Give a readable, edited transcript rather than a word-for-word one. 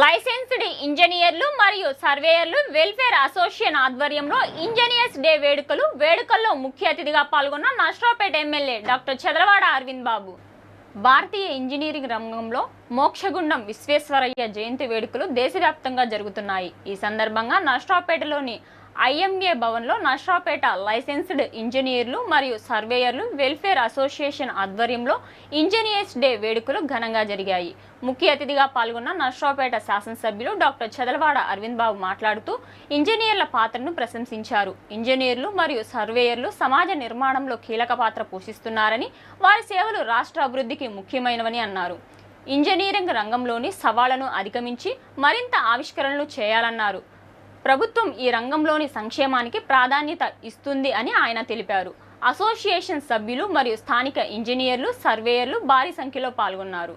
Licensed ఇంజనీర్లు మరియు సర్వేయర్లు welfare association ఆధ్వర్యంలో ఇంజనీర్స్ డే వేడుకల్లో ముఖ్య అతిథిగా పాల్గొన్న నర్సరావుపేట ఎమ్మెల్యే డాక్టర్ చదలవాడ అరవింద్ బాబు. భారతీయ ఇంజనీరింగ్ రంగంలో మోక్షగుండం విశ్వేశ్వరయ్య జయంతి వేడుకలు దేశవ్యాప్తంగా జరుగుతున్నాయి. ఈ సందర్భంగా నర్సరావుపేటలోని ఐఎంఏ భవన్లో నర్సరావుపేట లైసెన్స్డ్ ఇంజనీర్లు మరియు సర్వేయర్లు వెల్ఫేర్ అసోసియేషన్ ఆధ్వర్యంలో ఇంజనీర్స్ డే వేడుకలు ఘనంగా జరిగాయి. ముఖ్య అతిథిగా పాల్గొన్న నర్సరావుపేట శాసనసభ్యులు డాక్టర్ చదలవాడ అరవింద్ బాబు మాట్లాడుతూ ఇంజనీర్ల పాత్రను ప్రశంసించారు. ఇంజనీర్లు మరియు సర్వేయర్లు సమాజ నిర్మాణంలో కీలక పాత్ర పోషిస్తున్నారని, వారి సేవలు రాష్ట్ర అభివృద్ధికి ముఖ్యమైనవని అన్నారు. ఇంజనీరింగ్ రంగంలోని సవాళ్లను అధిగమించి మరింత ఆవిష్కరణలు చేయాలన్నారు. ప్రభుత్వం ఈ రంగంలోని సంక్షేమానికి ప్రాధాన్యత ఇస్తుంది అని ఆయన తెలిపారు. అసోసియేషన్ సభ్యులు మరియు స్థానిక ఇంజనీర్లు, సర్వేయర్లు భారీ సంఖ్యలో పాల్గొన్నారు.